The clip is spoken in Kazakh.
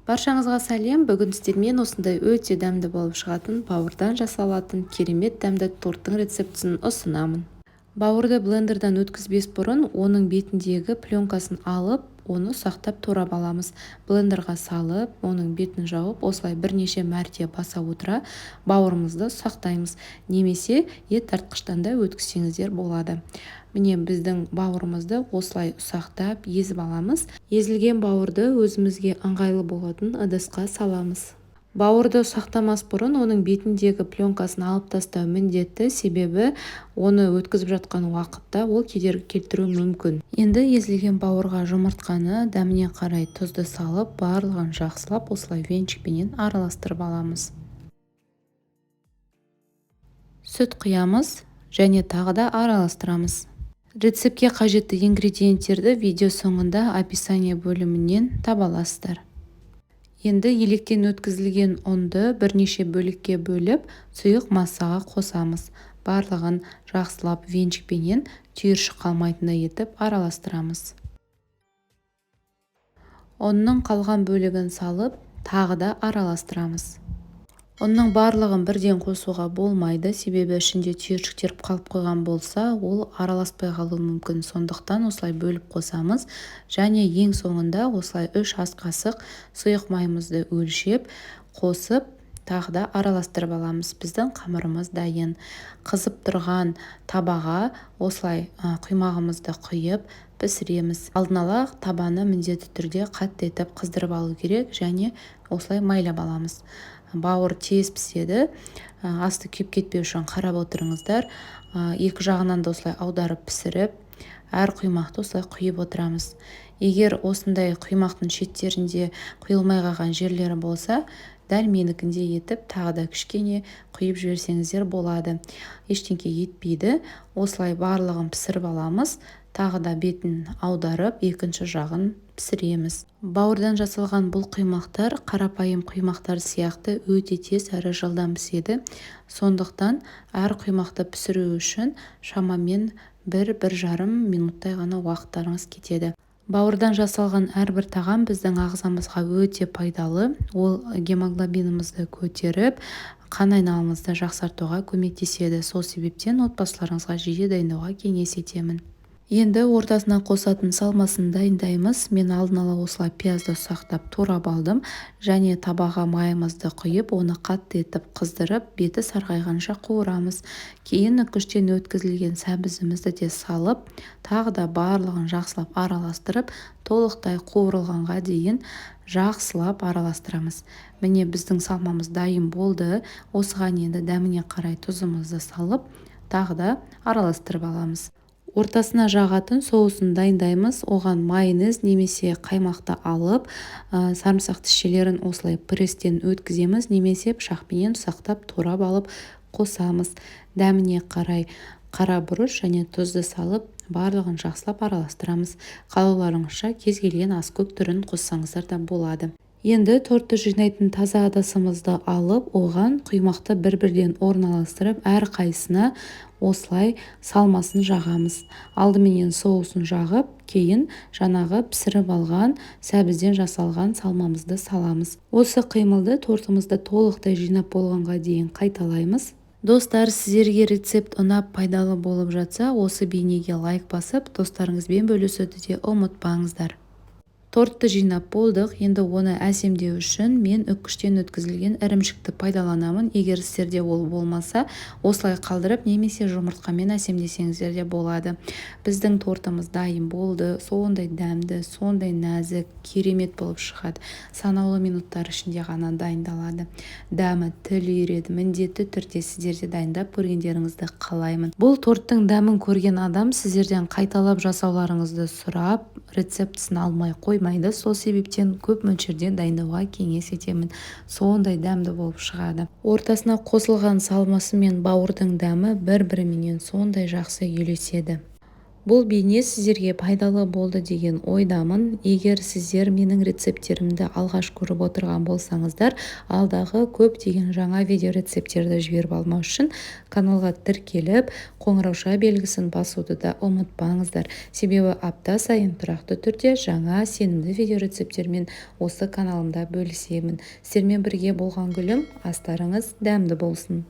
Баршаңызға сәлем. Бүгін сіздермен осындай өте дәмді болып шығатын бауырдан жасалатын керемет дәмді торттың рецептісін ұсынамын. Бауырды блендердан өткізбес бұрын оның бетіндегі пленкасын алып, оны ұсақтап турап аламыз. Блендерға салып, оның бетін жауып, осылай бірнеше мәрте баса отыра бауырымызды ұсақтаймыз. Немесе ет тартқыштан да өткізсеңіздер болады. Міне біздің бауырымызды осылай ұсақтап езіп аламыз. Езілген бауырды өзімізге ыңғайлы болатын ыдысқа саламыз. Бауырды ұсақтамас бұрын оның бетіндегі пленкасын алып тастау міндетті, себебі оны өткізіп жатқан уақытта ол кедергі келтіруі мүмкін. Енді езілген бауырға жұмыртқаны дәміне қарай тұзды салып, барлығын жақсылап осылай венчикпенен араластырып аламыз. Сүт құямыз және тағы да араластырамыз. Рецептке қажетті ингредиенттерді видео соңында описание бөлімінен таба аласыздар. Енді електен өткізілген ұнды бірнеше бөлікке бөліп, сұйық массаға қосамыз. Барлығын жақсылап венчикпенен түйіршік қалмайтындай етіп араластырамыз. Ұнның қалған бөлігін салып, тағы да араластырамыз. Ұнның барлығын бірден қосуға болмайды, себебі ішінде түйіршіктер қалып қойған болса, ол араласпай қалуы мүмкін. Сондықтан осылай бөліп қосамыз. Және ең соңында осылай 3 ас қасық сұйық майымызды өлшеп, қосып, тағы да араластырып аламыз. Біздің қамырымыз дайын. Қызып тұрған табаға осылай құймағымызды құйып пісіреміз. Алдын ала табаны міндетті түрде қатты етіп қыздырып алу керек және осылай майлап аламыз. Бауыр тез піседі. Асты күйіп кетпеу үшін қарап отырыңыздар. Екі жағынан да осылай аударып пісіріп, әр құймақты осылай құйып отырамыз. Егер осындай құймақтың шеттерінде құйылмай қалған жерлері болса, дәл менікіндей етіп тағы да кішкене құйып жіберсеңіздер болады. Ештеңке етпейді. Осылай барлығын пісіріп аламыз. Тағы да бетін аударып, екінші жағын пісіреміз. Бауырдан жасалған бұл құймақтар қарапайым құймақтар сияқты өте тез әрі жылдам піседі. Сондықтан әр құймақты пісіру үшін шамамен 1-1,5 минуттай ғана уақыттарыңыз кетеді. Бауырдан жасалған әрбір тағам біздің ағзамызға өте пайдалы. Ол гемоглобинімізді көтеріп, қан айналымызды жақсартуға көмектеседі. Сол себептен отбасыларыңызға жиі дайындауға кеңес етемін. Енді ортасына қосатын салмасын дайындаймыз. Мен алдын ала осылай пиязды ұсақтап турап алдым және табаға майымызды құйып, оны қатты етіп қыздырып, беті сарғайғанша қуырамыз. Кейін үккіштен өткізілген сәбізімізді де салып, тағы да барлығын жақсылап араластырып, толықтай қуырылғанға дейін жақсылап араластырамыз. Міне біздің салмамыз дайын болды. Осыған енді дәміне қарай тұзымызды салып, тағы да араластырып аламыз. Ортасына жағатын соусын дайындаймыз. Оған майонез немесе қаймақты алып, сарымсақ тісшелерін осылай пресстен өткіземіз, немесе пышақпенен ұсақтап турап алып қосамыз. Дәміне қарай қара бұрыш және тұзды салып, барлығын жақсылап араластырамыз. Қалауларыңызша кез келген аскөк түрін қоссаңыздар да болады. Енді тортты жинайтын таза ыдысымызды алып, оған құймақты бір-бірден орналастырып, әр қайсына осылай салмасын жағамыз. Алдыменен соусын жағып, кейін жаңағы пісіріп алған сәбізден жасалған салмамызды саламыз. Осы қимылды тортымызды толықтай жинап болғанға дейін қайталаймыз. Достар, сіздерге рецепт ұнап пайдалы болып жатса, осы бейнеге лайк басып, достарыңызбен бөлісуді де ұмытпаңыздар. Тортты жинап болдық. Енді оны әсемдеу үшін мен үккіштен өткізілген ірімшікті пайдаланамын. Егер сіздерде ол болмаса, осылай қалдырып немесе жұмыртқамен әсемдесеңіздер де болады. Біздің тортымыз дайын болды. Сондай дәмді, сондай нәзік, керемет болып шығады. Санаулы минуттар ішінде ғана дайындалады. Дәмі тіл үйіреді. Міндетті түрде сіздерде дайындап көргендеріңізді қалаймын. Бұл торттың дәмін көрген адам сіздерден қайталап жасауларыңызды сұрап, рецептісін алмай қоймайды. Сол себептен көп мөлшерде дайындауға кеңес етемін. Сондай дәмді болып шығады. Ортасына қосылған салмасы мен бауырдың дәмі бір-біріменен сондай жақсы үйлеседі. Бұл бейне сіздерге пайдалы болды деген ойдамын. Егер сіздер менің рецепттерімді алғаш көріп отырған болсаңыздар, алдағы көптеген жаңа видео рецепттерді жіберіп алмау үшін каналға тіркеліп, қоңырауша белгісін басуды да ұмытпаңыздар. Себебі апта сайын тұрақты түрде жаңа сенімді видео рецепттермен осы каналымда бөлісемін. Сіздермен бірге болған гүлім, астарыңыз дәмді болсын.